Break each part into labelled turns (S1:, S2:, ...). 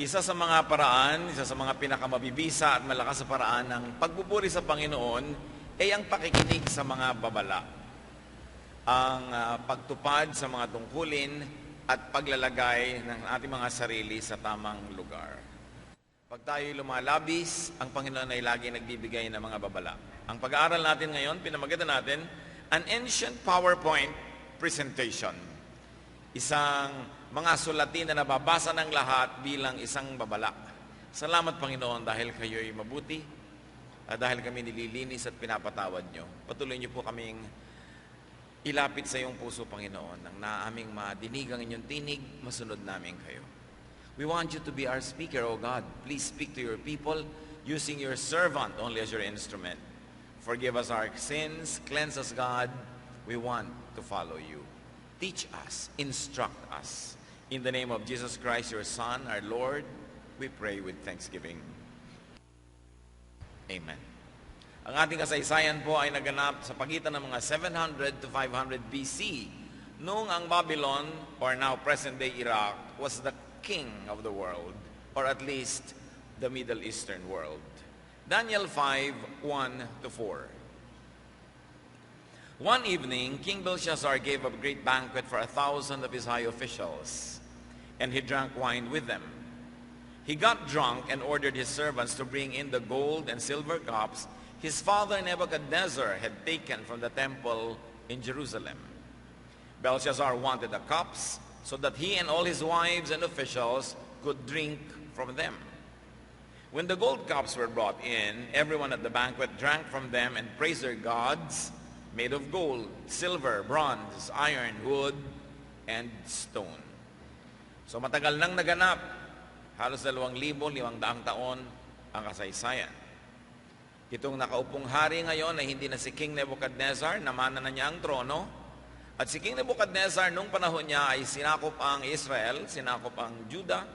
S1: Isa sa mga paraan, isa sa mga pinakamabibisa at malakas sa paraan ng pagbuburi sa Panginoon ay ang pakikinig sa mga babala. Ang pagtupad sa mga tungkulin at paglalagay ng ating mga sarili sa tamang lugar. Pag tayo'y lumalabis, ang Panginoon ay lagi nagbibigay ng mga babala. Ang pag-aaral natin ngayon, pinamagatan natin, an ancient PowerPoint presentation. Isang mga sulatin na nababasa ng lahat bilang isang babala. Salamat Panginoon dahil kayo'y mabuti, dahil kami nililinis at pinapatawad nyo. Patuloy nyo po kaming ilapit sa iyong puso, Panginoon, nang naaming madinig ang inyong tinig, masunod namin kayo. We want you to be our speaker, O God. Please speak to your people using your servant only as your instrument. Forgive us our sins, cleanse us, God. We want to follow you. Teach us, instruct us. In the name of Jesus Christ, your Son, our Lord, we pray with thanksgiving. Amen. Ang ating kasaysayan po ay naganap sa pagitan ng mga 700 to 500 BC, noong ang Babylon, or now present-day Iraq, was the king of the world, or at least the Middle Eastern world. Daniel 5, 1-4. One evening, King Belshazzar gave a great banquet for 1,000 of his high officials, and he drank wine with them. He got drunk and ordered his servants to bring in the gold and silver cups his father Nebuchadnezzar had taken from the temple in Jerusalem. Belshazzar wanted the cups so that he and all his wives and officials could drink from them. When the gold cups were brought in, everyone at the banquet drank from them and praised their gods, made of gold, silver, bronze, iron, wood, and stone. So matagal nang naganap, halos 2,500 taon ang kasaysayan. Itong nakaupong hari ngayon ay hindi na si King Nebuchadnezzar, namana na niya ang trono. At si King Nebuchadnezzar, nung panahon niya ay sinakop ang Israel, sinakop ang Judah,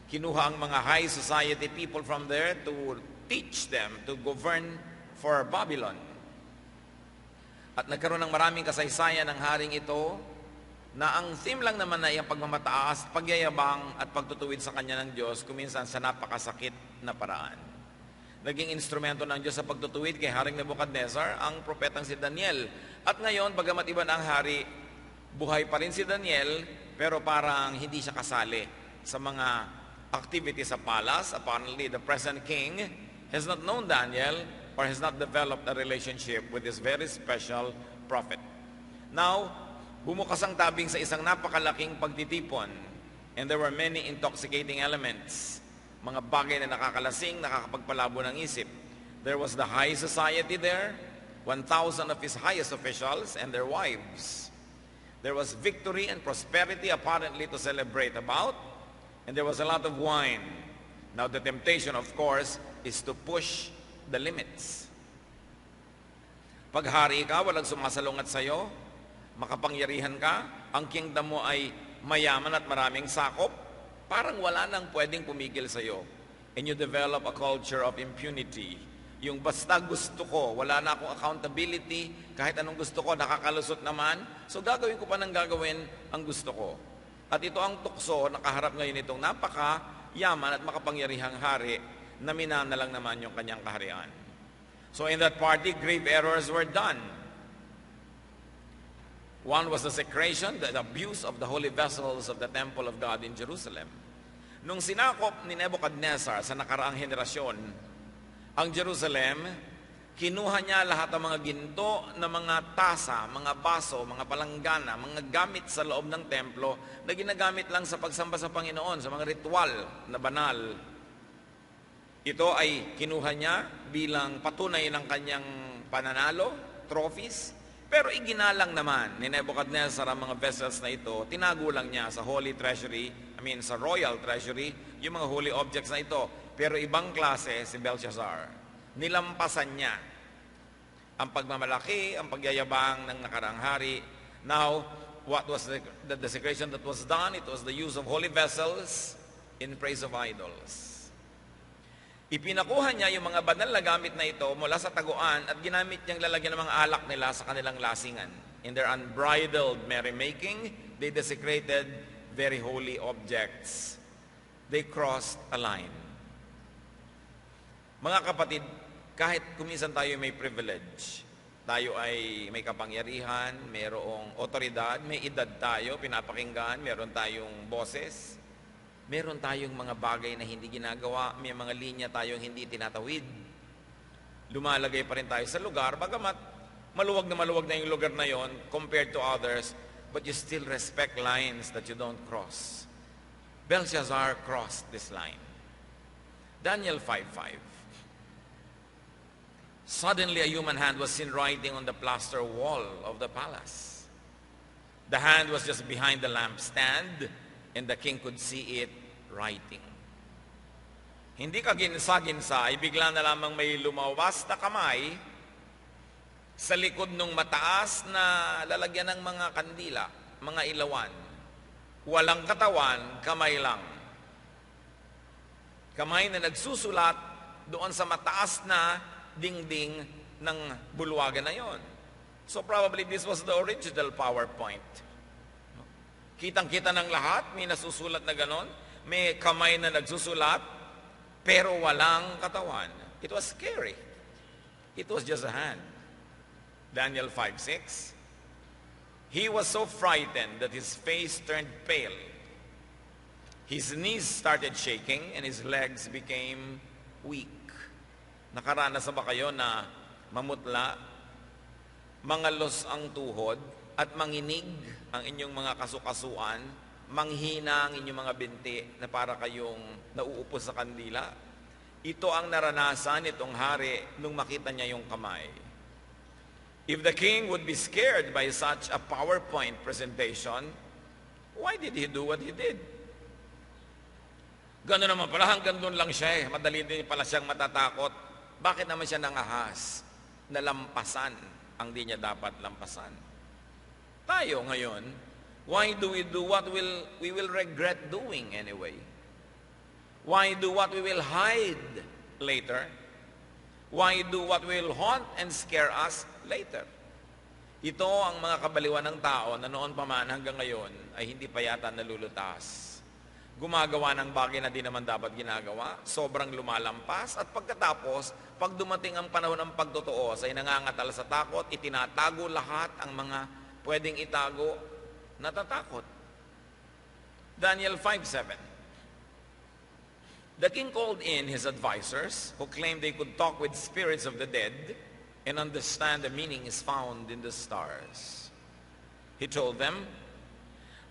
S1: kinuha ang mga high society people from there to teach them to govern for Babylon. At nagkaroon ng maraming kasaysayan ng haring ito, na ang theme lang naman ay ang pagmamataas, pagyayabang at pagtutuwid sa kanya ng Diyos, kuminsan sa napakasakit na paraan. Naging instrumento ng Diyos sa pagtutuwid kay Haring Nebuchadnezzar ang propetang si Daniel. At ngayon, bagamat iba na ang hari, buhay pa rin si Daniel, pero parang hindi siya kasali sa mga activities sa palace. Apparently, the present king has not known Daniel or has not developed a relationship with this very special prophet. Now, bumukas ang tabing sa isang napakalaking pagtitipon, and there were many intoxicating elements, mga bagay na nakakalasing, nakakapagpalabo ng isip. There was the high society there, 1,000 of his highest officials and their wives. There was victory and prosperity apparently to celebrate about, and there was a lot of wine. Now the temptation, of course, is to push the limits. Pag hari ka, walang sumasalungat sa'yo, makapangyarihan ka, ang kingdom mo ay mayaman at maraming sakop, parang wala nang pwedeng pumigil sa'yo. And you develop a culture of impunity. Yung basta gusto ko, wala na akong accountability, kahit anong gusto ko, nakakalusot naman, so gagawin ko pa ng gagawin ang gusto ko. At ito ang tukso, nakaharap ngayon itong napaka-yaman at makapangyarihang hari, na minana lang naman yung kanyang kaharian. So in that party, grave errors were done. One was the desecration, the abuse of the holy vessels of the temple of God in Jerusalem. Nung sinakop ni Nebuchadnezzar sa nakaraang henerasyon ang Jerusalem, kinuha niya lahat ng mga ginto na mga tasa, mga baso, mga palanggana, mga gamit sa loob ng templo na ginagamit lang sa pagsamba sa Panginoon, sa mga ritual na banal. Ito ay kinuha niya bilang patunay ng kanyang pananalo, trophies. Pero iginalang naman ni Nebuchadnezzar ang mga vessels na ito, tinago lang niya sa holy treasury, sa royal treasury, yung mga holy objects na ito. Pero ibang klase si Belshazzar. Nilampasan niya ang pagmamalaki, ang pagyayabang ng nakaraang hari. Now, what was the desecration that was done? It was the use of holy vessels in praise of idols. Ipinakuha niya yung mga banal na gamit na ito mula sa taguan at ginamit niyang lalagyan ng mga alak nila sa kanilang lasingan. In their unbridled merrymaking, they desecrated very holy objects. They crossed a line. Mga kapatid, kahit kuminsan tayo may privilege, tayo ay may kapangyarihan, mayroong otoridad, may edad tayo, pinapakinggan, meron tayong boses, meron tayong mga bagay na hindi ginagawa, may mga linya tayong hindi tinatawid. Lumalagay pa rin tayo sa lugar, bagamat maluwag na yung lugar na yon compared to others, but you still respect lines that you don't cross. Belshazzar crossed this line. Daniel 5:5. Suddenly a human hand was seen writing on the plaster wall of the palace. The hand was just behind the lampstand, and the king could see it writing. Hindi kaginsa-ginsa, ay bigla na lamang may lumawas na kamay sa likod ng mataas na lalagyan ng mga kandila, mga ilawan. Walang katawan, kamay lang. Kamay na nagsusulat doon sa mataas na dingding ng bulwagan na yon. So probably this was the original PowerPoint. Kitang-kita ng lahat, may nasusulat na ganon, may kamay na nagsusulat, pero walang katawan. It was scary. It was just a hand. Daniel 5:6. He was so frightened that his face turned pale. His knees started shaking and his legs became weak. Nakaranas ba kayo na mamutla, mangalos ang tuhod, at manginig ang inyong mga kasukasuan, manghina ang inyong mga binti na para kayong nauupo sa kandila? Ito ang naranasan itong hari nung makita niya yung kamay. If the king would be scared by such a PowerPoint presentation, why did he do what he did? Gano'n naman pala, hanggang doon lang siya eh. Madali din pala siyang matatakot. Bakit naman siya nangahas na lampasan ang di niya dapat lampasan? Tayo ngayon, why do we do what we will regret doing anyway? Why do what we will hide later? Why do what will haunt and scare us later? Ito ang mga kabaliwan ng tao na noon pa man hanggang ngayon ay hindi pa yata nalulutas. Gumagawa ng bagay na di naman dapat ginagawa, sobrang lumalampas, at pagkatapos, pag dumating ang panahon ng pagtotoo, ay nangangatal sa takot, itinatago lahat ang mga pwedeng itago, natatakot. Daniel 5:7. The king called in his advisors, who claimed they could talk with spirits of the dead and understand the meaning is found in the stars. He told them,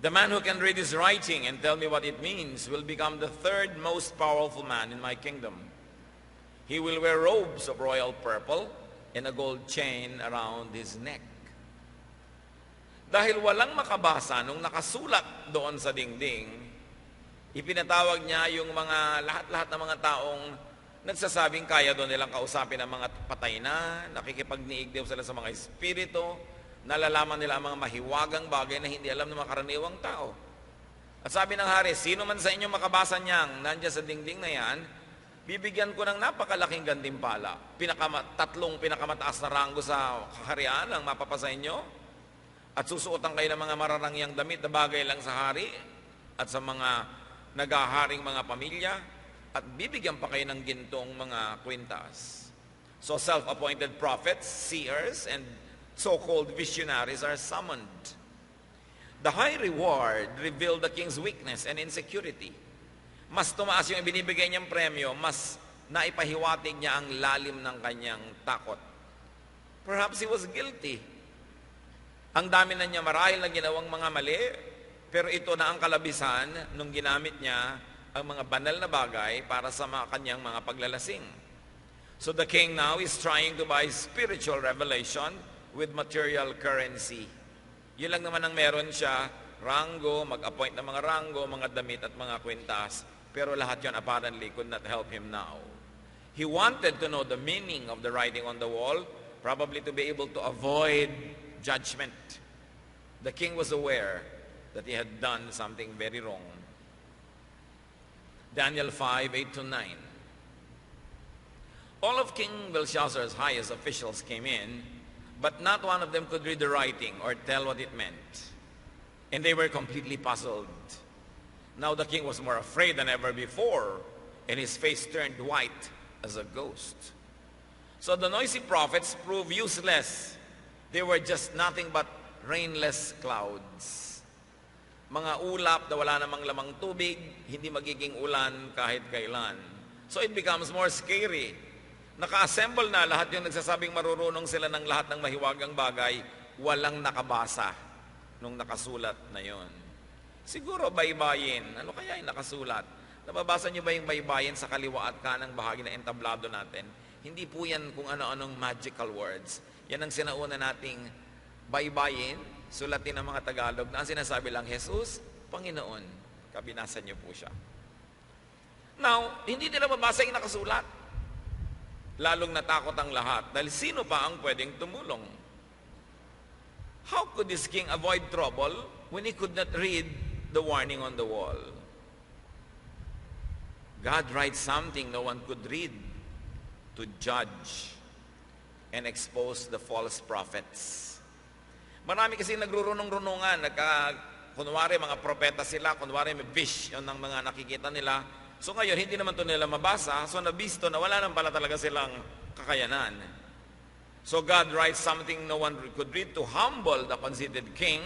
S1: "The man who can read his writing and tell me what it means will become the third most powerful man in my kingdom. He will wear robes of royal purple and a gold chain around his neck." Dahil walang makabasa nung nakasulat doon sa dingding, ipinatawag niya yung mga lahat-lahat ng mga taong nagsasabing kaya doon nilang kausapin ang mga patay na, nakikipagniig daw sila sa mga espiritu, nalalaman nila ang mga mahiwagang bagay na hindi alam ng mga karaniwang tao. At sabi ng hari, sino man sa inyo makabasa niyang nandiyan sa dingding na yan, bibigyan ko ng napakalaking gantimpala. Tatlong pinakamataas na ranggo sa kaharian ang mapapasa inyo, at susuotan kayo ng mga mararangyang damit na bagay lang sa hari at sa mga nagaharing mga pamilya, at bibigyan pa kayo ng gintong mga kwintas. So self-appointed prophets, seers, and so-called visionaries are summoned. The high reward revealed the king's weakness and insecurity. Mas tumaas yung ibinibigay niyang premyo, mas naipahiwatig niya ang lalim ng kanyang takot. Perhaps he was guilty. Ang dami na niya marahil na ginawang mga mali, pero ito na ang kalabisan nung ginamit niya ang mga banal na bagay para sa kanyang mga paglalasing. So the king now is trying to buy spiritual revelation with material currency. Yun lang naman ang meron siya, ranggo, mag-appoint ng mga ranggo, mga damit at mga kwintas. Pero lahat yun apparently could not help him now. He wanted to know the meaning of the writing on the wall, probably to be able to avoid judgment. The king was aware that he had done something very wrong. Daniel 5:8-9. All of King Belshazzar's highest officials came in, but not one of them could read the writing or tell what it meant. And they were completely puzzled. Now the king was more afraid than ever before, and his face turned white as a ghost. So the noisy prophets proved useless. They were just nothing but rainless clouds. Mga ulap na wala namang lamang tubig, hindi magiging ulan kahit kailan. So it becomes more scary. Naka-assemble na lahat yung nagsasabing marurunong sila ng lahat ng mahiwagang bagay, walang nakabasa nung nakasulat na yon. Siguro baybayin. Ano kaya yung nakasulat? Nababasa niyo ba yung baybayin sa kaliwa at kanang bahagi na entablado natin? Hindi po yan kung ano-anong magical words. Yan ang sinauna nating baybayin, sulatin ng mga Tagalog, na ang sinasabi lang, Jesus, Panginoon. Kabinasan niyo po siya. Now, hindi nila mabasa yung nakasulat. Lalong natakot ang lahat dahil sino pa ang pwedeng tumulong? How could this king avoid trouble when he could not read the warning on the wall? God writes something no one could read to judge and expose the false prophets. Marami kasi nagrurunong-runungan, kunwari mga propeta sila, kunwari may vision ng mga nakikita nila. So ngayon, hindi naman ito nila mabasa, so nabisto na wala naman pala talaga silang kakayanan. So God writes something no one could read to humble the conceited king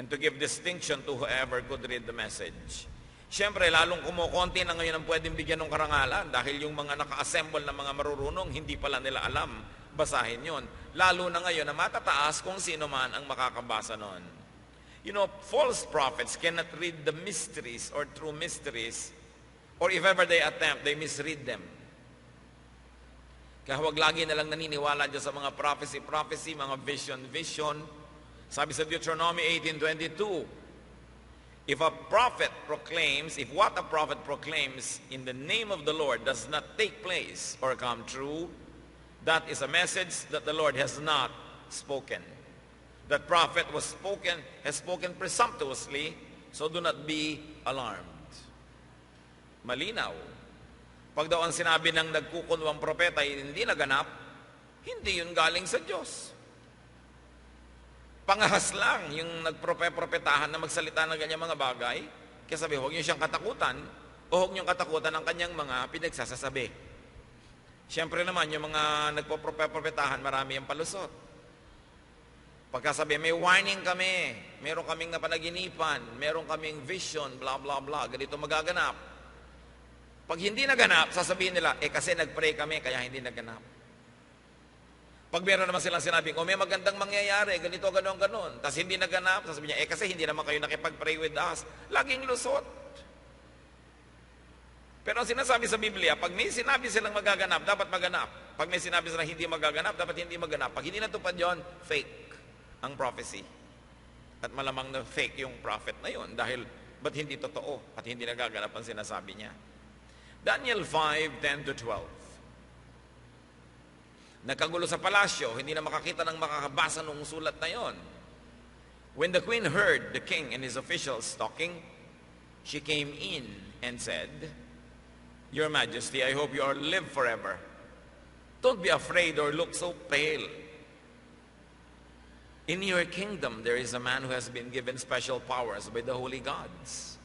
S1: and to give distinction to whoever could read the message. Siyempre, lalong kumukonti na ngayon ang pwedeng bigyan ng karangalan dahil yung mga naka-assemble na mga marurunong, hindi pala nila alam basahin yon. Lalo na ngayon na matataas kung sino man ang makakabasa nun. You know, false prophets cannot read the mysteries or true mysteries, or if ever they attempt, they misread them. Kaya huwag lagi na lang naniniwala dyan sa mga prophecy, mga vision. Sabi sa Deuteronomy 18:22, if what a prophet proclaims in the name of the Lord does not take place or come true, that is a message that the Lord has not spoken. That prophet has spoken presumptuously, so do not be alarmed. Malinaw. Pag daw ang sinabi ng nagkukunwang propeta ay hindi naganap, hindi yun galing sa Diyos. Pangahas lang yung nagpropetahan na magsalita ng ganyang mga bagay, kaya sabi, huwag niyo siyang katakutan, o huwag niyong katakutan ang kanyang mga pinagsasasabi. Siyempre naman, yung mga nagpropetahan, marami ang palusot. Pagkasabi, may warning kami, meron kaming napanaginipan, meron kaming vision, blah, blah, blah, ganito magaganap. Pag hindi naganap, sasabihin nila, kasi nagpray kami, kaya hindi naganap. Pag meron naman silang sinabing, may magandang mangyayari, ganito, ganon. Tapos hindi naganap, sasabihin niya, kasi hindi naman kayo nakipag-pray with us. Laging lusot. Pero ang sinasabi sa Biblia, pag may sinabi silang magaganap, dapat maganap. Pag may sinabi silang hindi magaganap, dapat hindi maganap. Pag hindi natupad yon, fake ang prophecy. At malamang na fake yung prophet na yun dahil ba't hindi totoo at hindi nagaganap ang sinasabi niya. Daniel 5:10-12. Nagkagulo sa palasyo, hindi na makakita ng makakabasa ng sulat na yon. When the queen heard the king and his officials talking, she came in and said, Your Majesty, I hope you are live forever. Don't be afraid or look so pale. In your kingdom, there is a man who has been given special powers by the holy gods.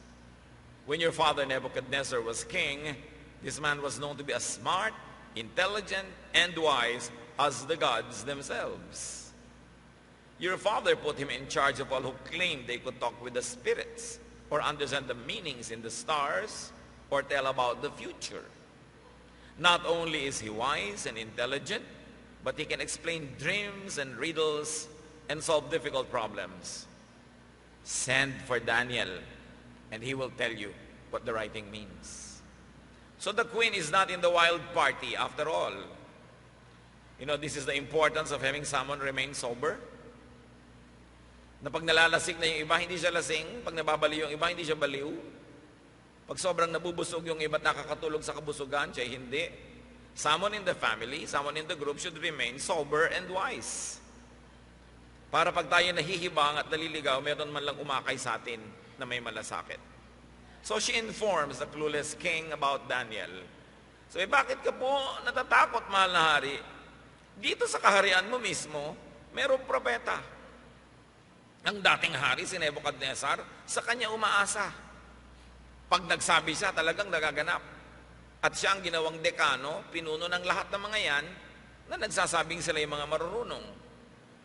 S1: When your father Nebuchadnezzar was king, this man was known to be as smart, intelligent, and wise as the gods themselves. Your father put him in charge of all who claimed they could talk with the spirits, or understand the meanings in the stars, or tell about the future. Not only is he wise and intelligent, but he can explain dreams and riddles and solve difficult problems. Send for Daniel, and he will tell you what the writing means. So the queen is not in the wild party after all. You know, this is the importance of having someone remain sober. Na pag nalalasing na yung iba, hindi siya lasing. Pag nababaliw yung iba, hindi siya baliw. Pag sobrang nabubusog yung iba at nakakatulog sa kabusugan, siya hindi. Someone in the family, someone in the group should remain sober and wise. Para pag tayo nahihibang at naliligaw, meron man lang umakay sa atin na may malasakit. So she informs the clueless king about Daniel. So bakit ka po natatakot, mahal na hari? Dito sa kaharian mo mismo, mayroong propeta. Ang dating hari, si Nebuchadnezzar, sa kanya umaasa. Pag nagsabi siya, talagang nagaganap. At siya ang ginawang dekano, pinuno ng lahat ng mga yan, na nagsasabing sila yung mga marurunong.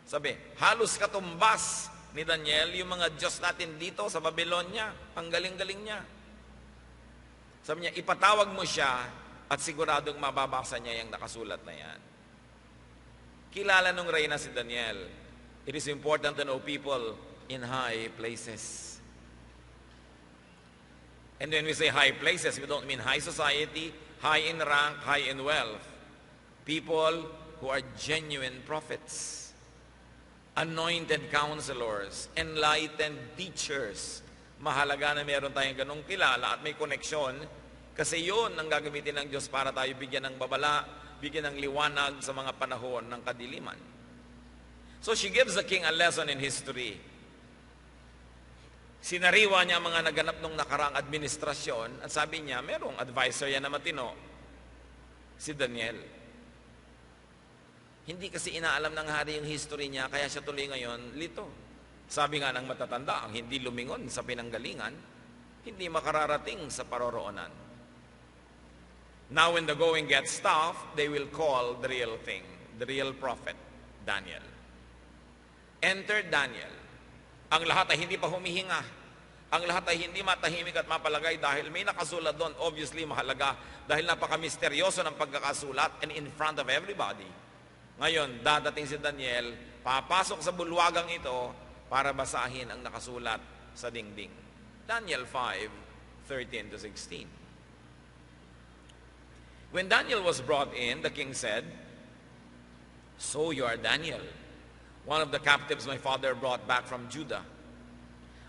S1: Sabi, halos katumbas ni Daniel yung mga Diyos natin dito sa Babylonia. Ang galing-galing niya. Sabi niya, ipatawag mo siya at siguradong mababasa niya yung nakasulat na yan. Kilala nung reyna si Daniel. It is important to know people in high places. And when we say high places, we don't mean high society, high in rank, high in wealth. People who are genuine prophets, anointed counselors, enlightened teachers. Mahalaga na meron tayong ganong kilala at may koneksyon kasi yun ang gagamitin ng Diyos para tayo bigyan ng babala, bigyan ng liwanag sa mga panahon ng kadiliman. So she gives the king a lesson in history. Sinariwa niya ang mga naganap nung nakaraang administrasyon at sabi niya, merong advisor yan na matino, si Daniel. Hindi kasi inaalam ng hari yung history niya, kaya siya tuloy ngayon lito. Sabi nga ng matatanda, ang hindi lumingon sa pinanggalingan, hindi makararating sa paroroonan. Now when the going gets tough, they will call the real thing, the real prophet, Daniel. Enter Daniel. Ang lahat ay hindi pa humihinga. Ang lahat ay hindi matahimik at mapalagay dahil may nakasulat doon, obviously mahalaga, dahil napaka-misteryoso ng pagkakasulat and in front of everybody. Ngayon, dadating si Daniel, papasok sa bulwagang ito para basahin ang nakasulat sa dingding. Daniel 5:13 to 16. When Daniel was brought in, the king said, "So you are Daniel, one of the captives my father brought back from Judah.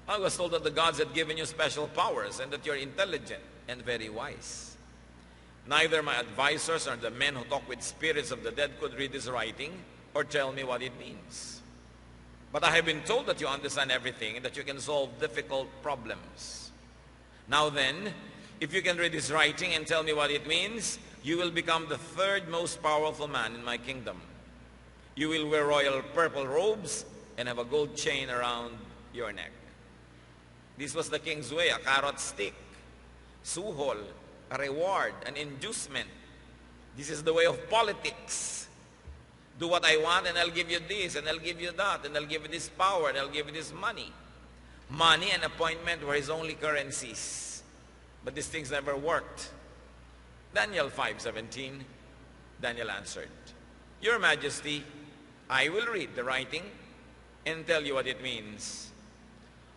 S1: I was told that the gods had given you special powers and that you're intelligent and very wise. Neither my advisors nor the men who talk with spirits of the dead could read this writing or tell me what it means. But I have been told that you understand everything and that you can solve difficult problems. Now then, if you can read this writing and tell me what it means, you will become the third most powerful man in my kingdom. You will wear royal purple robes and have a gold chain around your neck." This was the king's way, a carrot stick, suhol, a reward, an inducement. This is the way of politics. Do what I want and I'll give you this and I'll give you that and I'll give you this power and I'll give you this money. Money and appointment were his only currencies. But these things never worked. Daniel 5:17, Daniel answered, "Your Majesty, I will read the writing and tell you what it means.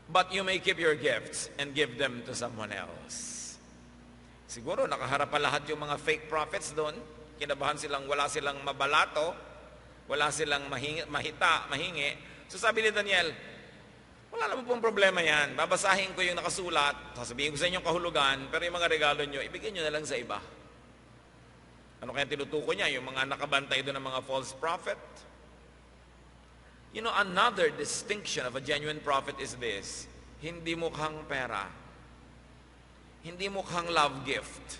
S1: But you may keep your gifts and give them to someone else." Siguro nakaharap pa lahat yung mga fake prophets doon. Kinabahan silang wala silang mabalato, wala silang mahingi. So sabi ni Daniel, wala naman pong problema yan. Babasahin ko yung nakasulat, sasabihin ko sa inyong kahulugan, pero yung mga regalo nyo, ibigay nyo na lang sa iba. Ano kaya tinutuko niya? Yung mga nakabantay doon ng mga false prophet? You know, another distinction of a genuine prophet is this: hindi mukhang pera, hindi mukhang love gift,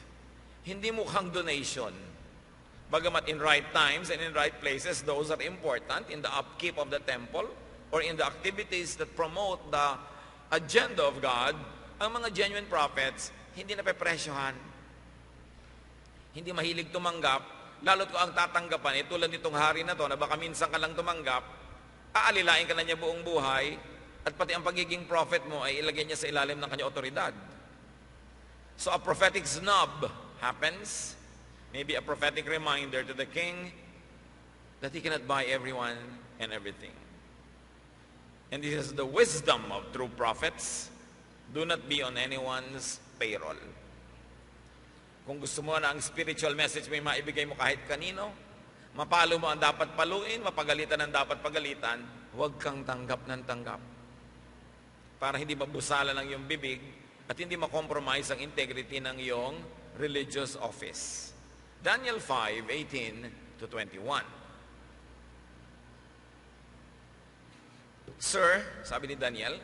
S1: hindi mukhang donation. Bagamat in right times and in right places, those are important in the upkeep of the temple or in the activities that promote the agenda of God, ang mga genuine prophets, hindi napepresyohan, hindi mahilig tumanggap, lalo't ko ang tatanggapan, tulad nitong hari na to, na baka minsan ka lang tumanggap, aalilain ka na niya buong buhay, at pati ang pagiging prophet mo ay ilagay niya sa ilalim ng kanyang otoridad. So a prophetic snub happens, maybe a prophetic reminder to the king that he cannot buy everyone and everything. And this is the wisdom of true prophets. Do not be on anyone's payroll. Kung gusto mo na ang spiritual message may maibigay mo kahit kanino, mapalo mo ang dapat paluin, mapagalitan ang dapat pagalitan, huwag kang tanggap ng tanggap. Para hindi mabusala ng iyong bibig at hindi makompromise ang integrity ng iyong religious office. Daniel 5:18 to 21. "Sir," sabi ni Daniel,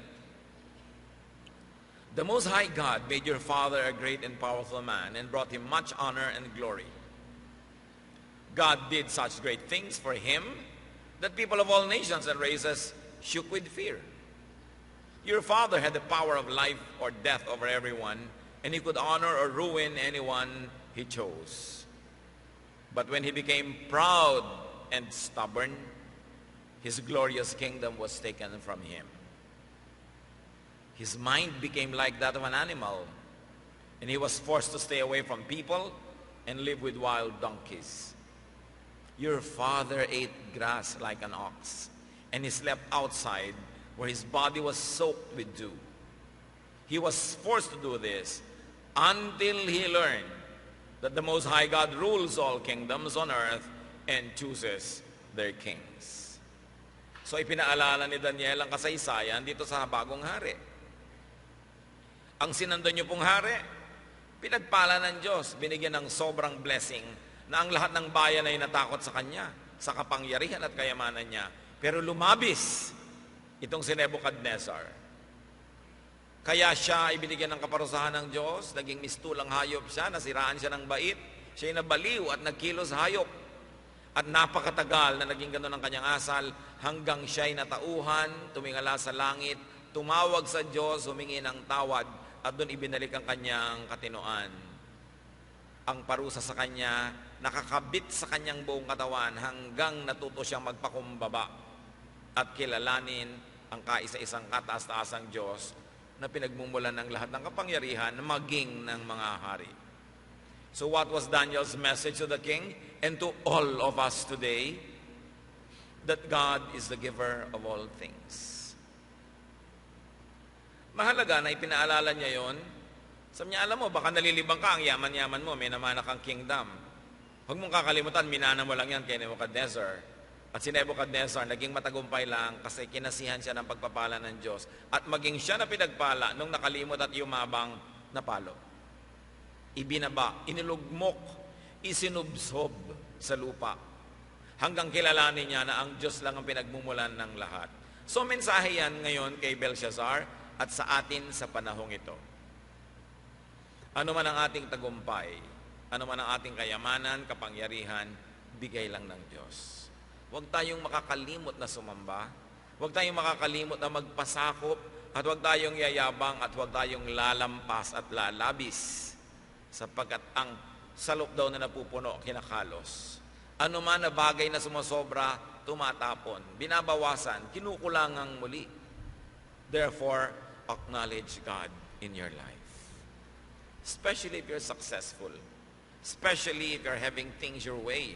S1: "the Most High God made your father a great and powerful man and brought him much honor and glory. God did such great things for him that people of all nations and races shook with fear. Your father had the power of life or death over everyone, and he could honor or ruin anyone he chose. But when he became proud and stubborn, his glorious kingdom was taken from him. His mind became like that of an animal, and he was forced to stay away from people and live with wild donkeys. Your father ate grass like an ox, and he slept outside where his body was soaked with dew. He was forced to do this until he learned that the Most High God rules all kingdoms on earth and chooses their kings. So ipinaalala ni Daniel ang kasaysayan dito sa bagong hari. Ang sinundan niyo pong hari, pinagpala ng Diyos, binigyan ng sobrang blessing na ang lahat ng bayan ay natakot sa kanya, sa kapangyarihan at kayamanan niya. Pero lumabis itong si Nebuchadnezzar. Kaya siya ay binigyan ng kaparusahan ng Diyos, naging mistulang hayop siya, nasiraan siya ng bait, siya'y nabaliw at nagkilos hayop. At napakatagal na naging gano'n ang kanyang asal hanggang siya'y natauhan, tumingala sa langit, tumawag sa Diyos, humingi ng tawad, at doon ibinalik ang kanyang katinoan. Ang parusa sa kanya, nakakabit sa kanyang buong katawan hanggang natuto siyang magpakumbaba at kilalanin ang kaisa-isang kataas-taasang Diyos na pinagmumulan ng lahat ng kapangyarihan maging ng mga hari. So what was Daniel's message to the king and to all of us today? That God is the giver of all things. Mahalaga na ipinaalala niya yon. Sabi niya, alam mo, baka nalilibang ka, ang yaman-yaman mo, may namana kang kingdom. Huwag mong kakalimutan, minana mo lang yan kay Nebuchadnezzar. At si Nebuchadnezzar, naging matagumpay lang kasi kinasihan siya ng pagpapala ng Diyos. At maging siya na pinagpala nung nakalimot at yumabang na palo. Ibinaba, inilugmok, isinubsob sa lupa. Hanggang kilalanin niya na ang Diyos lang ang pinagmumulan ng lahat. So, mensahe yan ngayon kay Belshazzar at sa atin sa panahong ito. Ano man ang ating tagumpay, ano man ang ating kayamanan, kapangyarihan, bigay lang ng Diyos. Huwag tayong makakalimot na sumamba, huwag tayong makakalimot na magpasakop, at huwag tayong yayabang, at huwag tayong lalampas at lalabis, sapagkat ang salop daw na napupuno, kinakalos. Ano man na bagay na sumasobra, tumatapon, binabawasan, kinukulangang muli. Therefore, acknowledge God in your life. Especially if you're successful. Especially if you're having things your way.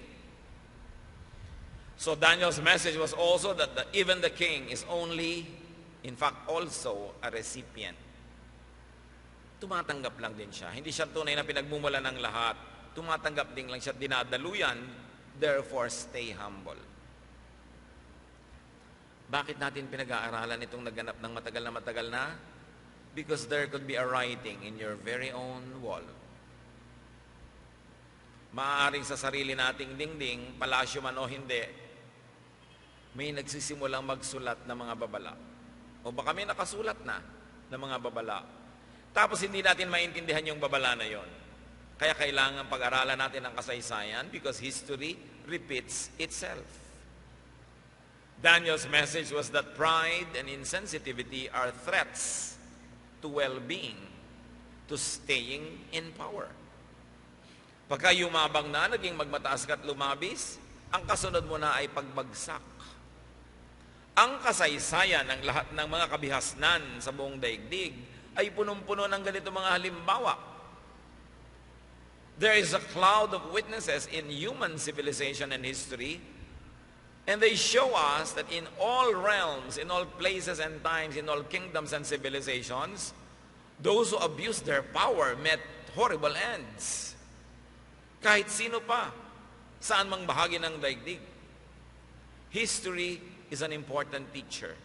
S1: So Daniel's message was also that even the king is only, in fact, also a recipient. Tumatanggap lang din siya. Hindi siya tunay na pinagmumula ng lahat. Tumatanggap din lang siya, dinadaluyan. Therefore, stay humble. Bakit natin pinag-aaralan itong naganap ng matagal na? Because there could be a writing in your very own wall. Maaaring sa sarili nating dingding, palasyo man o hindi, may nagsisimulang magsulat ng mga babala. O baka may nakasulat na ng mga babala. Tapos hindi natin maintindihan yung babala na yon. Kaya kailangan pag-aralan natin ang kasaysayan because history repeats itself. Daniel's message was that pride and insensitivity are threats to well-being, to staying in power. Pagka yumabang na, naging magmataas ka at lumabis, ang kasunod mo na ay pagbagsak. Ang kasaysayan ng lahat ng mga kabihasnan sa buong daigdig ay punong-puno ng ganito mga halimbawa. There is a cloud of witnesses in human civilization and history, and they show us that in all realms, in all places and times, in all kingdoms and civilizations, those who abused their power met horrible ends. Kahit sino pa, saan mang bahagi ng daigdig. History is an important teacher.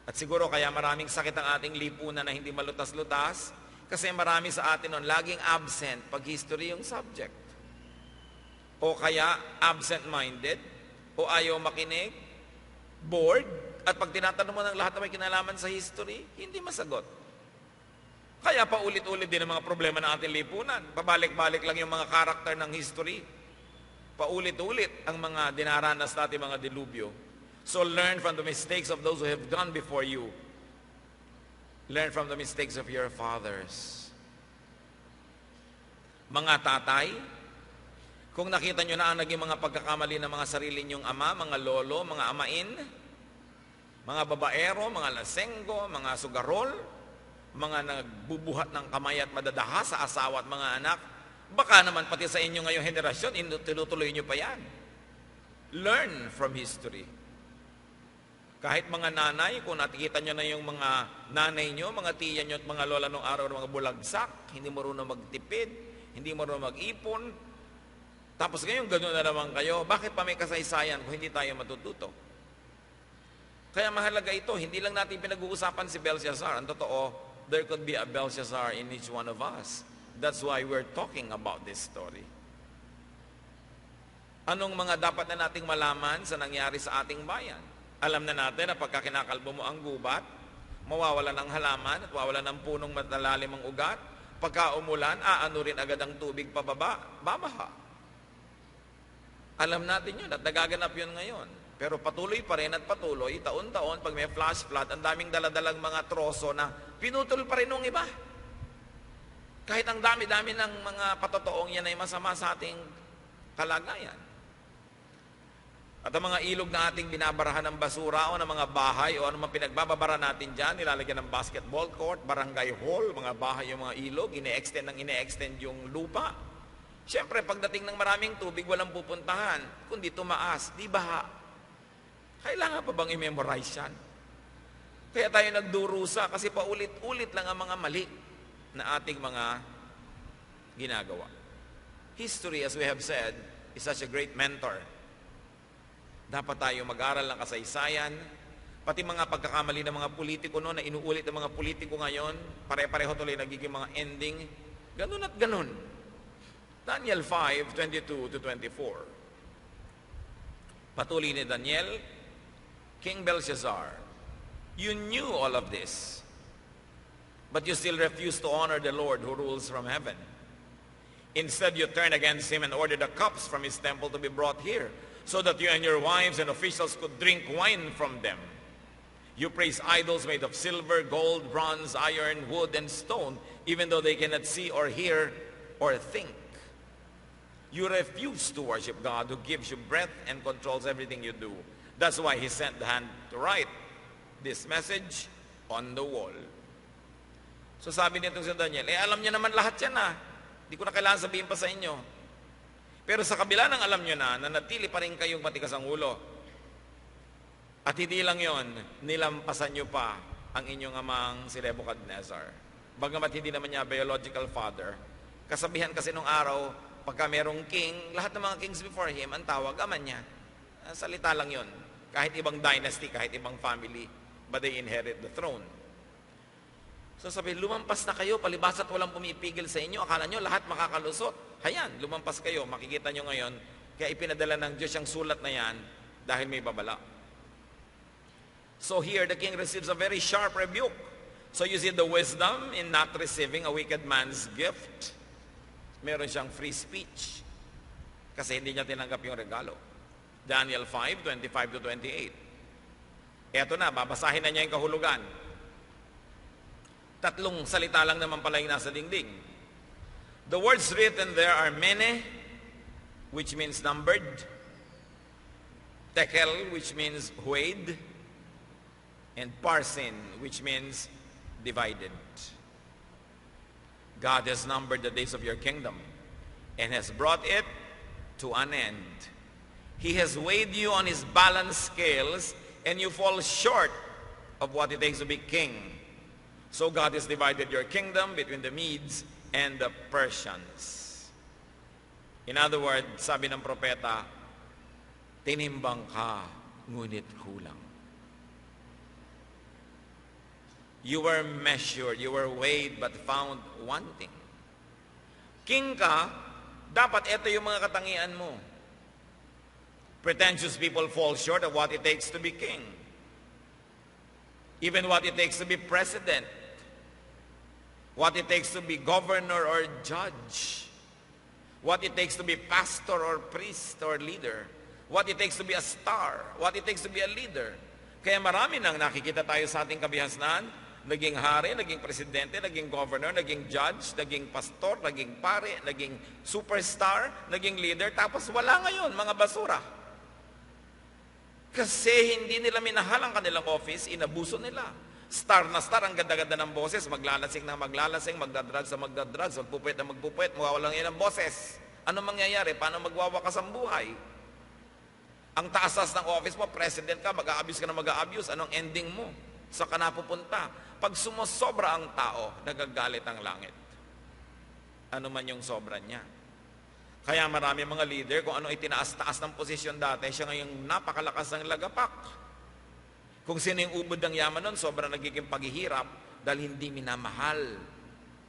S1: At siguro kaya maraming sakit ang ating lipunan na hindi malutas-lutas, kasi marami sa atin nun laging absent pag history yung subject. O kaya absent-minded, o ayaw makinig, bored, at pag tinatanong mo ng lahat na may kinalaman sa history, hindi masagot. Kaya paulit-ulit din ang mga problema ng ating lipunan. Pabalik-balik lang yung mga karakter ng history. Paulit-ulit ang mga dinaranas natin mga dilubyo. So learn from the mistakes of those who have gone before you. Learn from the mistakes of your fathers. Mga tatay, kung nakita nyo na ang naging mga pagkakamali ng mga sarili nyong ama, mga lolo, mga amain, mga babaero, mga lasenggo, mga sugarol, mga nagbubuhat ng kamay at madadaha sa asawa at mga anak, baka naman pati sa inyo ngayong henerasyon, tinutuloy nyo pa yan. Learn from history. Kahit mga nanay, kung nakikita nyo na yung mga nanay nyo, mga tiya nyo at mga lola nung araw ng mga bulagsak, hindi marunong magtipid, hindi marunong mag-ipon, tapos ngayon gano'n na naman kayo, bakit pa may kasaysayan kung hindi tayo matututo? Kaya mahalaga ito, hindi lang natin pinag-uusapan si Belshazzar. Ang totoo, there could be a Belshazzar in each one of us. That's why we're talking about this story. Anong mga dapat na nating malaman sa nangyari sa ating bayan? Alam na natin na pagka kinakalbo mo ang gubat, mawawala ng halaman at mawawala ng punong matalalim ang ugat. Pagka umulan, aano rin agad ang tubig pababa, babaha. Alam natin yun at nagaganap yun ngayon. Pero patuloy pa rin at patuloy, taon-taon, pag may flash flood, ang daming daladalang mga troso na pinutol pa rin ng iba. Kahit ang dami-dami ng mga patotoong yan ay masama sa ating kalagayan. At ang mga ilog na ating binabarahan ng basura o ng mga bahay o anumang pinagbababara natin dyan, nilalagyan ng basketball court, barangay hall, mga bahay yung mga ilog, ine-extend yung lupa. Siyempre, pagdating ng maraming tubig, walang pupuntahan. Kundi tumaas, di baha. Kailangan pa bang i-memorize yan? Kaya tayo nagdurusa kasi paulit-ulit lang ang mga mali na ating mga ginagawa. History, as we have said, is such a great mentor. Dapat tayo mag-aral ng kasaysayan, pati mga pagkakamali ng mga politiko noon na inuulit ng mga politiko ngayon, pare-pareho tuloy nagiging mga ending, ganun at ganun. Daniel 5:22-24. Patuloy ni Daniel, King Belshazzar, you knew all of this, but you still refused to honor the Lord who rules from heaven. Instead, you turned against him and ordered the cups from his temple to be brought here, so that you and your wives and officials could drink wine from them. You praise idols made of silver, gold, bronze, iron, wood, and stone, even though they cannot see or hear or think. You refuse to worship God who gives you breath and controls everything you do. That's why he sent the hand to write this message on the wall. So sabi nito si Daniel, alam niyo naman lahat yan Hindi ko na kailangan sabihin pa sa inyo. Pero sa kabila ng alam nyo na natili pa rin kayong matigas ang ulo. At hindi lang yon, nilampasan nyo pa ang inyong amang si Nebuchadnezzar. Bagamat hindi naman niya biological father, kasabihan kasi nung araw, pagka merong king, lahat ng mga kings before him, ang tawag, ama niya. Salita lang yon. Kahit ibang dynasty, kahit ibang family, but they inherit the throne. So sabi, lumampas na kayo, palibas at walang pumipigil sa inyo. Akala nyo lahat makakalusot. Hayan, lumampas kayo. Makikita nyo ngayon, kaya ipinadala ng Diyos yung sulat na yan dahil may babala. So here, the king receives a very sharp rebuke. So you see the wisdom in not receiving a wicked man's gift. Meron siyang free speech kasi hindi niya tinanggap yung regalo. Daniel 5:25-28. Eto na, babasahin na niya yung kahulugan. Tatlong salita lang naman pala yung nasa dingding. The words written there are mene, which means numbered, tekel, which means weighed, and parsin, which means divided. God has numbered the days of your kingdom and has brought it to an end. He has weighed you on his balance scales and you fall short of what it takes to be king. So God has divided your kingdom between the Medes and the Persians. In other words, sabi ng propeta, tinimbang ka, ngunit kulang. You were measured, you were weighed, but found wanting. King ka, dapat ito yung mga katangian mo. Pretentious people fall short of what it takes to be king. Even what it takes to be president. What it takes to be governor or judge. What it takes to be pastor or priest or leader. What it takes to be a star. What it takes to be a leader. Kaya marami nang nakikita tayo sa ating kabihasnan, Naging hari, naging presidente, naging governor, naging judge, naging pastor, naging pare, naging superstar, naging leader, tapos wala ngayon, mga basura. Kasi hindi nila minahal ang kanilang office, inabuso nila. Star na star, ang ganda-ganda ng boses, maglalasing na maglalasing, magdadrugs na magdadrugs, magpupwet na magpupwet, mawawalan yan ang boses. Ano mangyayari? Paano magwawakas ang buhay? Ang taas-taas ng office mo, president ka, mag-a-abuse ka na mag-a-abuse, anong ending mo? Saan ka napupunta? Pag sumusobra ang tao, nagagalit ang langit. Ano man yung sobra niya. Kaya marami mga leader, kung ano itinaas-taas ng posisyon dati, siya ngayong napakalakas ng lagapak. Kung sino yung ubod ng yaman nun, sobrang nagiging paghihirap dahil hindi minamahal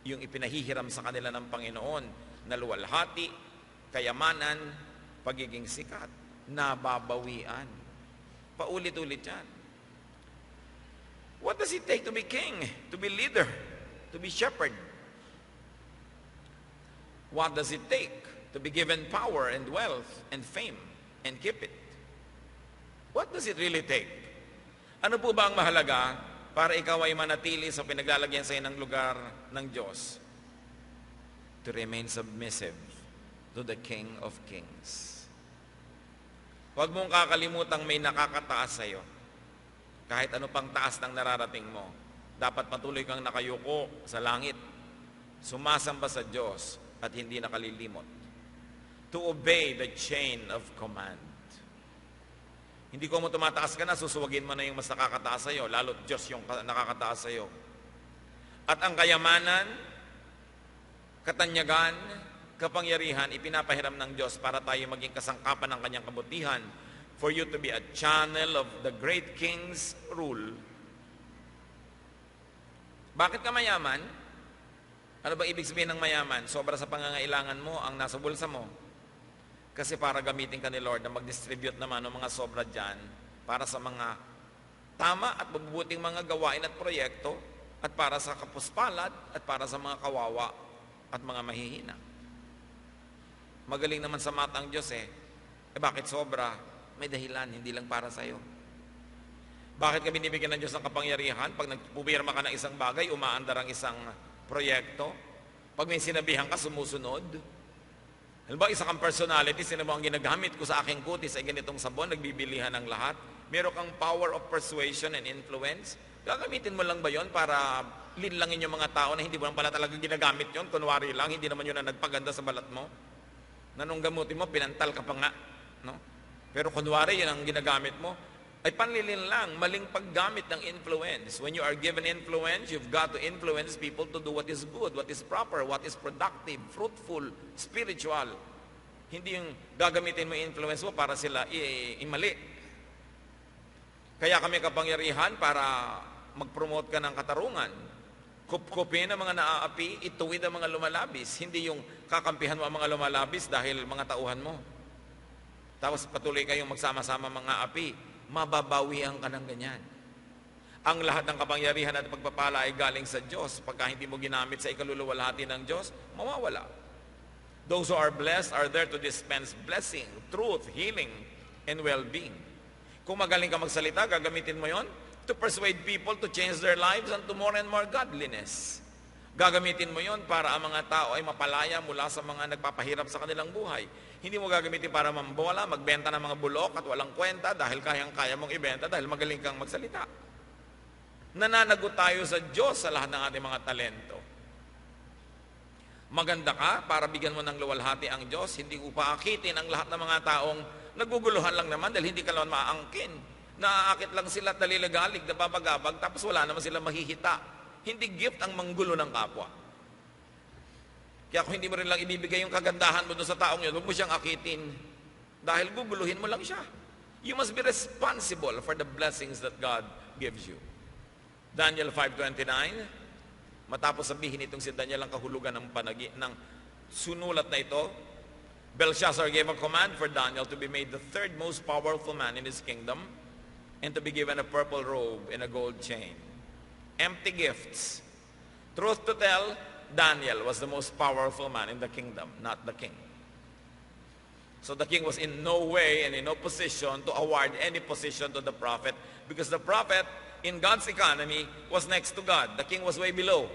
S1: yung ipinahihiram sa kanila ng Panginoon na luwalhati, kayamanan, pagiging sikat, nababawian. Paulit-ulit yan. What does it take to be king, to be leader, to be shepherd? What does it take to be given power and wealth and fame and keep it? What does it really take? Ano po ba ang mahalaga para ikaw ay manatili sa pinaglalagyan sa ng lugar ng Diyos? To remain submissive to the King of Kings. Huwag mong kakalimutang may nakakataas sa iyo. Kahit ano pang taas ng nararating mo, dapat patuloy kang nakayuko sa langit, sumasamba sa Diyos at hindi nakalilimot. To obey the chain of command. Hindi ko mo tumataas ka na, susuwagin mo na yung mas nakakataas sa iyo, lalo't Diyos yung nakakataas sa iyo. At ang kayamanan, katanyagan, kapangyarihan, ipinapahiram ng Diyos para tayo maging kasangkapan ng kanyang kabutihan, for you to be a channel of the great King's rule. Bakit ka mayaman? Ano ba ibig sabihin ng mayaman? Sobra sa pangangailangan mo ang nasa bulsa mo. Kasi para gamitin ka ni Lord na mag-distribute naman ng mga sobra dyan para sa mga tama at mabubuting mga gawain at proyekto at para sa kapuspalad at para sa mga kawawa at mga mahihina. Magaling naman sa mata ang Diyos bakit sobra? May dahilan, hindi lang para sa'yo. Bakit ka binibigyan ng Diyos ng kapangyarihan? Pag nagpupirma ka ng isang bagay, umaandar ang isang proyekto. Pag may sinabihan ka, sumusunod. Halimbawa, isa kang personality, sino mo ang ginagamit ko sa aking kutis ay ganitong sabon, nagbibilihan ng lahat. Meron kang power of persuasion and influence. Gagamitin mo lang ba yon para linlangin yung mga tao na hindi mo lang pala talaga ginagamit yon, kunwari lang, hindi naman yun na nagpaganda sa balat mo? Nanong gamutin mo, pinantal ka pa nga. No? Pero kunwari, yun ang ginagamit mo, ay panlilin lang, maling paggamit ng influence. When you are given influence, you've got to influence people to do what is good, what is proper, what is productive, fruitful, spiritual. Hindi yung gagamitin mo influence mo para sila imali. Kaya kami kapangyarihan para mag-promote ka ng katarungan. Kupkupin ang mga naaapi, ituwid ang mga lumalabis. Hindi yung kakampihan mo ang mga lumalabis dahil mga tauhan mo. Tapos patuloy kayong magsama-sama mga api, mababawian ka ng ganyan. Ang lahat ng kapangyarihan at pagpapala ay galing sa Diyos. Pagka hindi mo ginamit sa ikaluluwalhati ng Diyos, mawawala. Those who are blessed are there to dispense blessing, truth, healing, and well-being. Kung magaling ka magsalita, gagamitin mo yon to persuade people to change their lives and to more and more godliness. Gagamitin mo yon para ang mga tao ay mapalaya mula sa mga nagpapahirap sa kanilang buhay. Hindi mo gagamitin para mambola, magbenta ng mga bulok at walang kwenta dahil kayang-kaya mong ibenta dahil magaling kang magsalita. Nananagot tayo sa Diyos sa lahat ng ating mga talento. Maganda ka para bigyan mo ng luwalhati ang Diyos, hindi upaakitin ang lahat ng mga taong naguguluhan lang naman dahil hindi ka naman maangkin. Naaakit lang sila at nalilagalig, nababagabag, tapos wala naman sila mahihita. Hindi gift ang manggulo ng kapwa. Kaya kung hindi mo rin lang ibibigay yung kagandahan mo doon sa taong yun, huwag mo siyang akitin. Dahil guguluhin mo lang siya. You must be responsible for the blessings that God gives you. Daniel 5:29, matapos sabihin itong si Daniel ang kahulugan ng sunulat na ito, Belshazzar gave a command for Daniel to be made the third most powerful man in his kingdom and to be given a purple robe and a gold chain. Empty gifts. Truth to tell, Daniel was the most powerful man in the kingdom, not the king. So the king was in no way and in no position to award any position to the prophet because the prophet in God's economy, was next to God. The king was way below.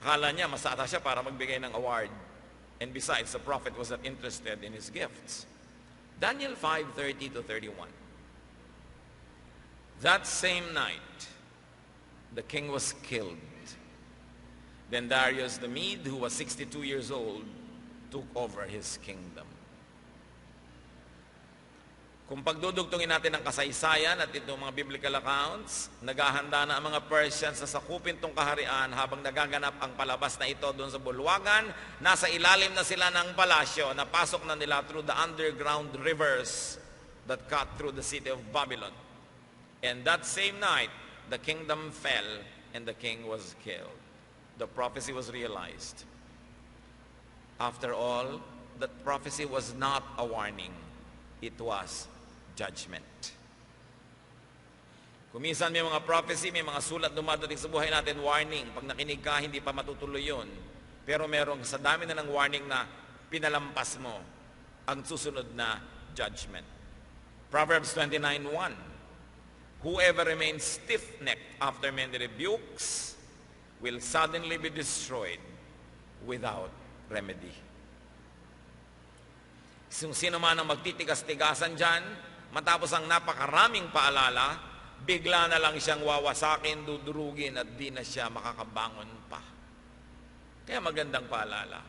S1: Akala niya, masata siya para magbigay ng award. And besides, the prophet was not interested in his gifts. Daniel 5:30-31. That same night, the king was killed. Then Darius the Mede, who was 62 years old, took over his kingdom. Kung pagdudugtungin natin ang kasaysayan at itong mga biblical accounts, naghahanda na ang mga Persians sa sakupin tong kaharian habang nagaganap ang palabas na ito doon sa Bulwagan. Nasa ilalim na sila ng palasyo, napasok na nila through the underground rivers that cut through the city of Babylon. And that same night, the kingdom fell and the king was killed. The prophecy was realized. After all, that prophecy was not a warning. It was judgment. Kung minsan may mga prophecy, may mga sulat dumadating sa buhay natin, warning. Pag nakinig ka, hindi pa matutuloy yun. Pero merong sa dami na ng warning na pinalampas mo ang susunod na judgment. Proverbs 29:1. Whoever remains stiff-necked after many rebukes will suddenly be destroyed without remedy. Sino man ang magtitigas-tigasan dyan, matapos ang napakaraming paalala, bigla na lang siyang wawasakin, dudurugin, at di na siya makakabangon pa. Kaya magandang paalala.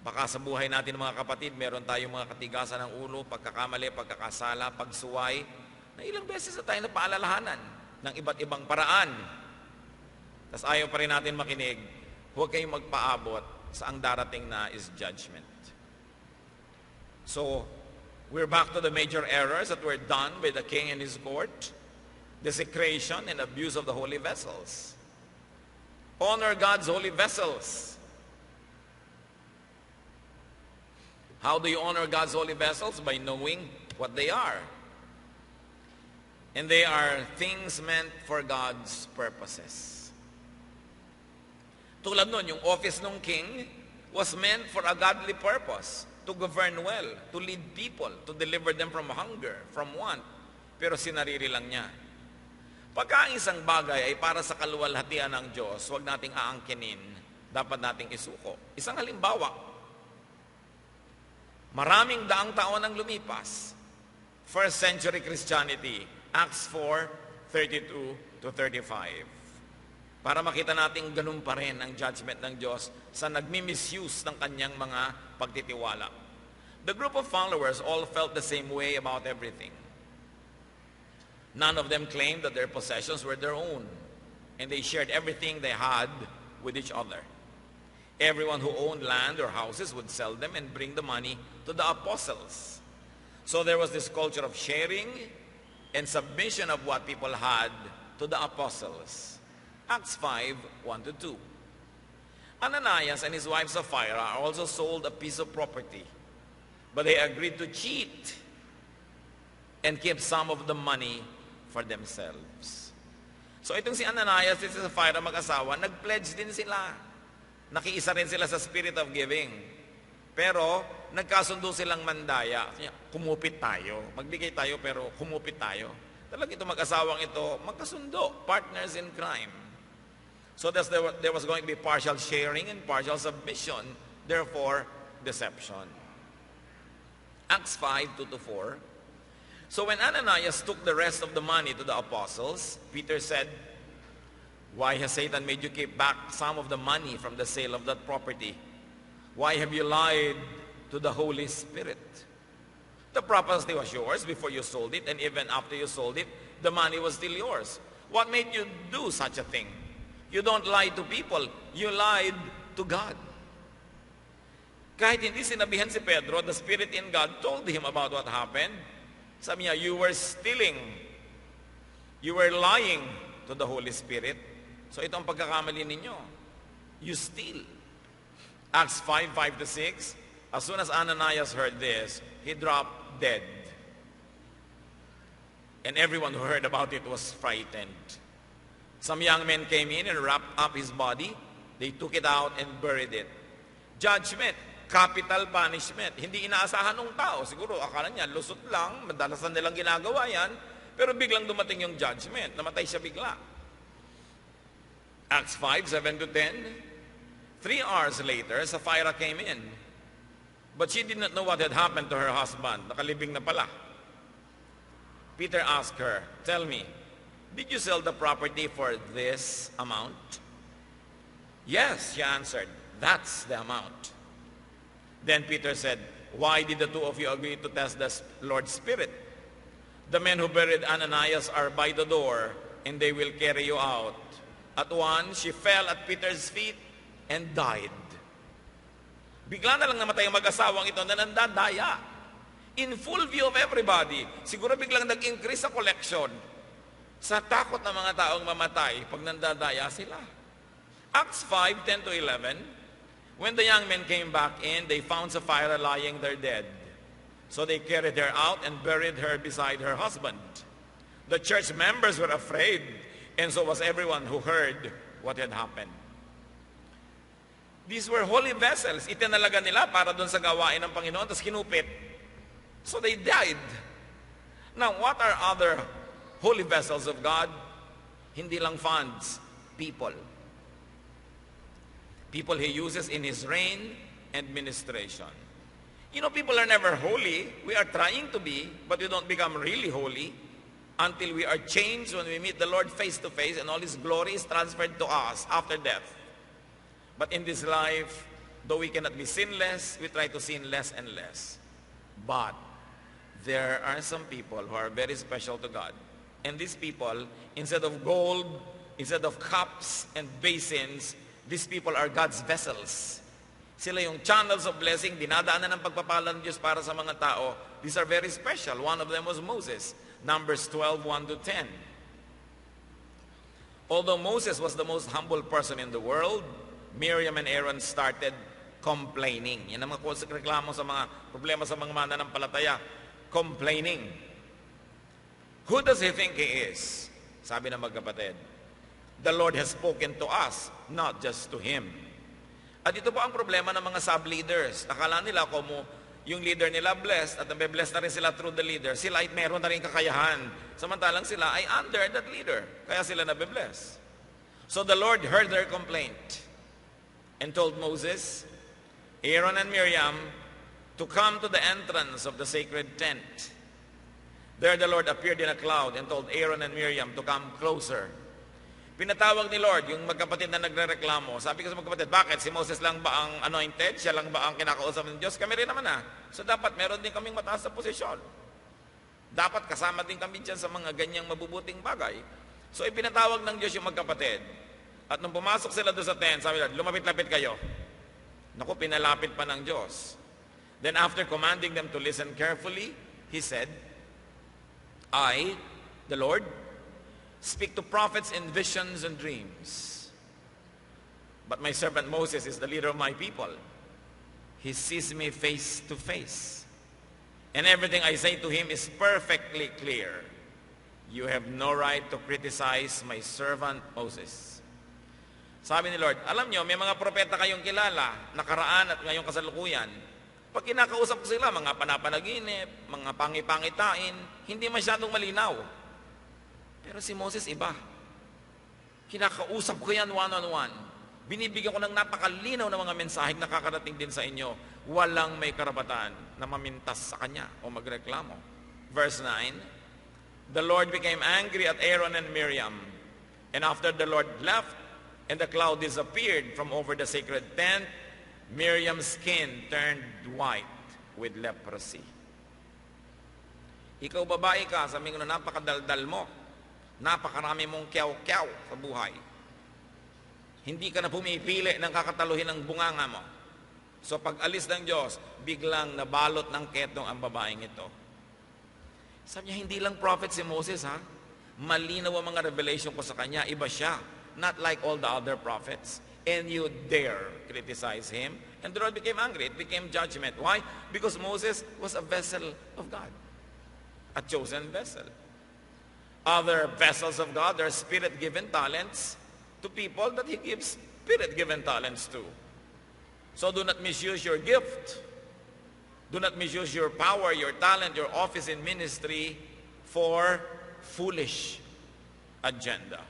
S1: Baka sa buhay natin mga kapatid, meron tayong mga katigasan ng ulo, pagkakamali, pagkakasala, pagsuway, na ilang beses na tayo napaalalahanan ng iba't ibang paraan. Tapos ayaw pa rin natin makinig, huwag kayong magpaabot sa ang darating na is judgment. So, we're back to the major errors that were done by the king and his court. Desecration and abuse of the holy vessels. Honor God's holy vessels. How do you honor God's holy vessels? By knowing what they are. And they are things meant for God's purposes. Tulad nun, yung office ng king was meant for a godly purpose. To govern well, to lead people, to deliver them from hunger, from want. Pero sinarili lang niya. Pagka ang isang bagay ay para sa kaluwalhatian ng Diyos, huwag nating aangkinin, dapat nating isuko. Isang halimbawa, maraming daang taon ang lumipas. First century Christianity, Acts 4:32-35. Para makita natin ganun pa rin ang judgment ng Diyos sa nagmi-misuse ng kanyang mga pagtitiwala. The group of followers all felt the same way about everything. None of them claimed that their possessions were their own, and they shared everything they had with each other. Everyone who owned land or houses would sell them and bring the money to the apostles. So there was this culture of sharing and submission of what people had to the apostles. Acts 5:1-2. Ananias and his wife Sapphira also sold a piece of property, but they agreed to cheat and keep some of the money for themselves. So itong si Ananias at si Sapphira mag-asawa, nag-pledge din sila. Nakiisa rin sila sa spirit of giving. Pero nagkasundo silang mandaya. Kumupit tayo. Magbigay tayo pero kumupit tayo. Talagang itong mag-asawang ito, magkasundo, partners in crime. So there was going to be partial sharing and partial submission, therefore deception. Acts 5:2-4. So when Ananias took the rest of the money to the apostles, Peter said, "Why has Satan made you keep back some of the money from the sale of that property? Why have you lied to the Holy Spirit? The property was yours before you sold it, and even after you sold it, the money was still yours. What made you do such a thing? You don't lie to people, you lied to God." Kahit hindi sinabihan si Pedro, the Spirit in God told him about what happened. Sabi niya, you were stealing. You were lying to the Holy Spirit. So ito ang pagkakamali ninyo. You steal. Acts 5:5-6. As soon as Ananias heard this, he dropped dead. And everyone who heard about it was frightened. Some young men came in and wrapped up his body. They took it out and buried it. Judgment, capital punishment. Hindi inaasahan ng tao. Siguro akala niya, lusot lang, madalasan nilang ginagawa yan. Pero biglang dumating yung judgment. Namatay siya bigla. Acts 5:7-10. 3 hours later, Sapphira came in. But she did not know what had happened to her husband. Nakalibing na pala. Peter asked her, "Tell me, did you sell the property for this amount?" "Yes," she answered. "That's the amount." Then Peter said, "Why did the two of you agree to test the Lord's Spirit? The men who buried Ananias are by the door, and they will carry you out." At once, she fell at Peter's feet and died. Bigla na lang namatay ang mag-asawang ito na nandadaya. In full view of everybody. Siguro biglang nag-increase sa collection. Sa takot ng mga taong mamatay pag nandadaya sila. Acts 5:10-11. When the young men came back in, they found Sapphira lying there dead. So they carried her out and buried her beside her husband. The church members were afraid, and so was everyone who heard what had happened. These were holy vessels. Itinalaga nila para doon sa gawain ng Panginoon, tapos kinupit. So they died. Now, what are other holy vessels of God? Hindi lang funds, people. People He uses in His reign and ministration. You know, people are never holy. We are trying to be, but we don't become really holy until we are changed when we meet the Lord face to face and all His glory is transferred to us after death. But in this life, though we cannot be sinless, we try to sin less and less. But there are some people who are very special to God. And these people, instead of gold, instead of cups and basins, these people are God's vessels. Sila yung channels of blessing, dinadaanan ng pagpapala ng Diyos para sa mga tao. These are very special. One of them was Moses. Numbers 12:1-10. Although Moses was the most humble person in the world, Miriam and Aaron started complaining. Yan ang mga reklamo sa mga problema sa mga mananampalataya. Complaining. Who does he think he is? Sabi ng magkapatid. The Lord has spoken to us, not just to him. At ito po ang problema ng mga sub-leaders. Akala nila kung yung leader nila blessed at nabe-bless na rin sila through the leader, sila ay meron na rin kakayahan. Samantalang sila ay under that leader. Kaya sila nabe-bless. So the Lord heard their complaint and told Moses, Aaron and Miriam to come to the entrance of the sacred tent. There the Lord appeared in a cloud and told Aaron and Miriam to come closer. Pinatawag ni Lord yung magkapatid na nagrereklamo. Sabi ko sa magkapatid, bakit? Si Moses lang ba ang anointed? Siya lang ba ang kinakausap ng Diyos? Kami rin naman So dapat meron din kaming mataas sa posisyon. Dapat kasama din kami dyan sa mga ganyang mabubuting bagay. So ipinatawag ng Diyos yung magkapatid. At nung pumasok sila doon sa tent, sabi nila, lumapit-lapit kayo. Naku, pinalapit pa ng Diyos. Then after commanding them to listen carefully, He said, I, the Lord, speak to prophets in visions and dreams. But my servant Moses is the leader of my people. He sees me face to face. And everything I say to him is perfectly clear. You have no right to criticize my servant Moses. Sabi ni Lord, alam nyo, may mga propeta kayong kilala, nakaraan at ngayong kasalukuyan. Pag kinakausap ko sila, mga panapanaginip, mga pangipangitain, hindi masyadong malinaw. Pero si Moses iba. Kinakausap ko yan one-on-one. Binibigyan ko ng napakalinaw na mga mensaheng nakakarating din sa inyo. Walang may karapatan na mamintas sa kanya o magreklamo. Verse 9, the Lord became angry at Aaron and Miriam. And after the Lord left, and the cloud disappeared from over the sacred tent, Miriam's skin turned white with leprosy. Ikaw babae ka, sabi ko na napakadaldal mo. Napakarami mong kyaw-kyaw sa buhay. Hindi ka na pumipili ng kakataluhin ng bunganga mo. So pag alis ng Diyos, biglang nabalot ng ketong ang babaeng ito. Sabi niya, hindi lang prophet si Moses, ha? Malinaw ang mga revelation ko sa kanya. Iba siya. Not like all the other prophets. And you dare criticize him. And the Lord became angry. It became judgment. Why? Because Moses was a vessel of God. A chosen vessel. Other vessels of God are spirit-given talents to people that He gives spirit-given talents to. So do not misuse your gift. Do not misuse your power, your talent, your office in ministry for foolish agenda.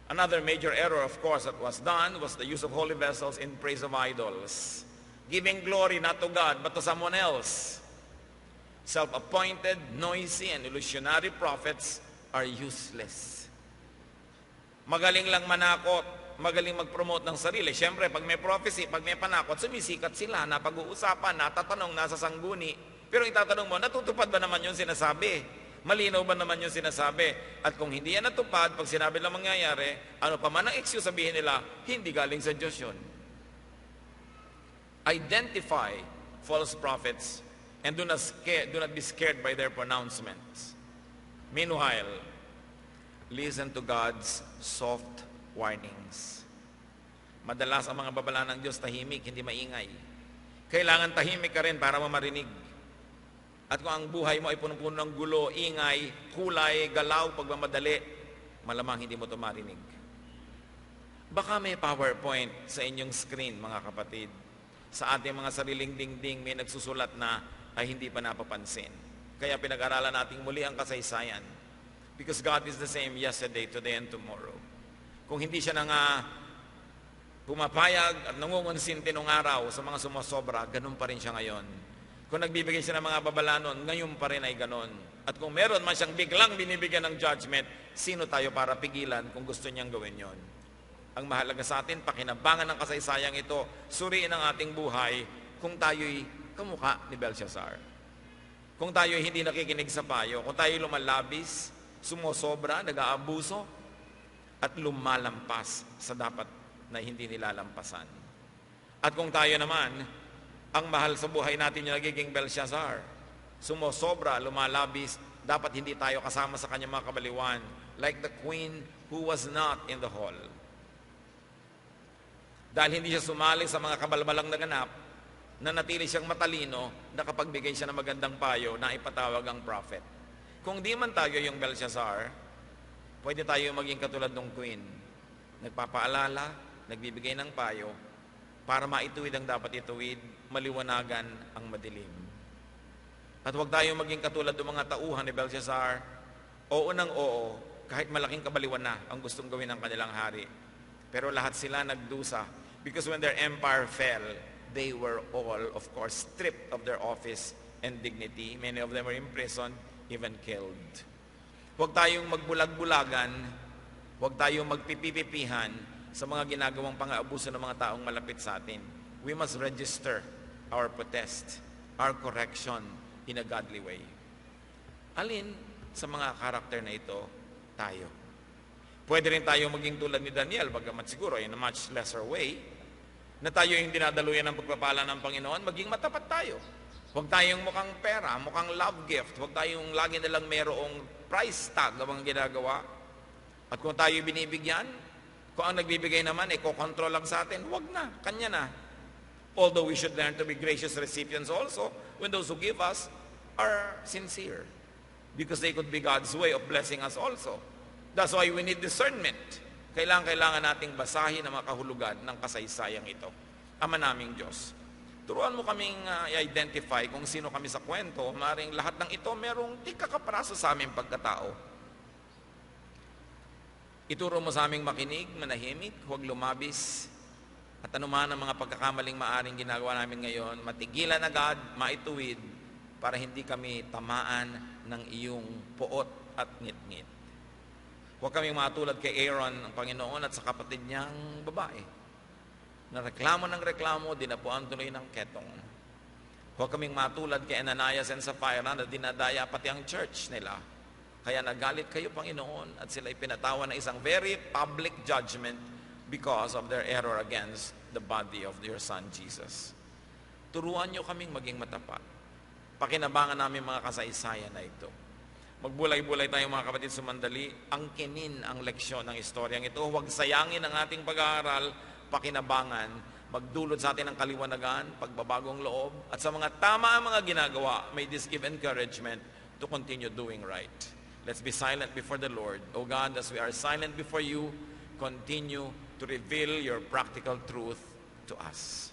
S1: Another major error, of course, that was done was the use of holy vessels in praise of idols, giving glory not to God but to someone else. Self-appointed, noisy, and illusionary prophets are useless. Magaling lang manakot, magaling mag-promote ng sarili. Siyempre, pag may prophecy, pag may panakot, sumisikat sila, napag-uusapan, natatanong, nasa sangguni. Pero itatanong mo, natutupad ba naman yung sinasabi? Malinaw ba naman yung sinasabi? At kung hindi yan natupad, pag sinabi lang mangyayari, ano pa man ang excuse sabihin nila, hindi galing sa Diyos yun. Identify false prophets and do not be scared by their pronouncements. Meanwhile, listen to God's soft warnings. Madalas ang mga babala ng Diyos tahimik, hindi maingay. Kailangan tahimik ka rin para mamarinig. At kung ang buhay mo ay punong-puno ng gulo, ingay, kulay, galaw, pagmamadali, malamang hindi mo ito marinig. Baka may PowerPoint sa inyong screen, mga kapatid. Sa ating mga sariling dingding, may nagsusulat na ay hindi pa napapansin. Kaya pinag-aralan natin muli ang kasaysayan. Because God is the same yesterday, today, and tomorrow. Kung hindi siya nang pumapayag at nangungonsinti nung araw sa mga sumasobra, ganun pa rin siya ngayon. Kung nagbibigay siya ng mga babalanon, ngayon pa rin ay ganon. At kung meron man siyang biglang binibigyan ng judgment, sino tayo para pigilan kung gusto niyang gawin yon? Ang mahalaga sa atin, pakinabangan ng kasaysayang ito, suriin ang ating buhay kung tayo'y kamukha ni Belshazzar. Kung tayo'y hindi nakikinig sa payo, kung tayo'y lumalabis, sumosobra, nag-aabuso, at lumalampas sa dapat na hindi nilalampasan. At kung tayo naman, ang mahal sa buhay natin yung nagiging Belshazzar, sumosobra, lumalabis, dapat hindi tayo kasama sa kanyang mga kabaliwan, like the queen who was not in the hall. Dahil hindi siya sumali sa mga kabalbalang naganap, nanatili siyang matalino, nakapagbigay siya ng magandang payo na ipatawag ang prophet. Kung di man tayo yung Belshazzar, pwede tayo maging katulad ng queen. Nagpapaalala, nagbibigay ng payo, para maituwid ang dapat ituwid, maliwanagan ang madilim. At huwag tayong maging katulad ng mga tauhan ni Belshazzar, oo ng oo, kahit malaking kabaliwan na ang gustong gawin ng kanilang hari. Pero lahat sila nagdusa, because when their empire fell, they were all, of course, stripped of their office and dignity. Many of them were imprisoned, even killed. Huwag tayong magbulag-bulagan, huwag tayong magpipipipihan sa mga ginagawang pang-aabuso ng mga taong malapit sa atin. We must register our protest, our correction in a godly way. Alin sa mga karakter na ito, tayo. Pwede rin tayo maging tulad ni Daniel, bagamat siguro in a much lesser way, na tayo yung dinadaluyan ng pagpapala ng Panginoon, maging matapat tayo. Huwag tayong mukhang pera, mukhang love gift, huwag tayong lagi nalang merong price tag ang mga ginagawa. At kung tayo binibigyan, kung ang nagbibigay naman, kokontrol lang sa atin, huwag na, kanya na. Although we should learn to be gracious recipients also, when those who give us are sincere. Because they could be God's way of blessing us also. That's why we need discernment. Kailangan nating basahin ang mga kahulugan ng kasaysayang ito. Ama naming Diyos, turuan mo kaming i-identify kung sino kami sa kwento. Maring lahat ng ito merong di kakapraso sa aming pagkatao. Ituro mo sa aming makinig, manahimik, huwag lumabis, at anuman ang mga pagkakamaling maaring ginagawa namin ngayon, matigilan agad, maituwid, para hindi kami tamaan ng iyong poot at ngit-ngit. Huwag kaming matulad kay Aaron, ang Panginoon, at sa kapatid niyang babae, na reklamo ng reklamo, dinapuan tuloy ng ketong. Huwag kaming matulad kay Ananias and Sapphira, na dinadaya pati ang church nila. Kaya nagalit kayo, Panginoon, at sila ipinatawan ng isang very public judgment because of their error against the body of your Son, Jesus. Turuan niyo kaming maging matapat. Pakinabangan namin mga kasaysayan na ito. Magbulay-bulay tayo mga kapatid sumandali, angkinin ang leksyon ng istoryang ito. Huwag sayangin ang ating pag-aaral, pakinabangan, magdulot sa atin ng kaliwanagan, pagbabagong loob, at sa mga tama ang mga ginagawa, may this give encouragement to continue doing right. Let's be silent before the Lord. O God, as we are silent before you, continue to reveal your practical truth to us.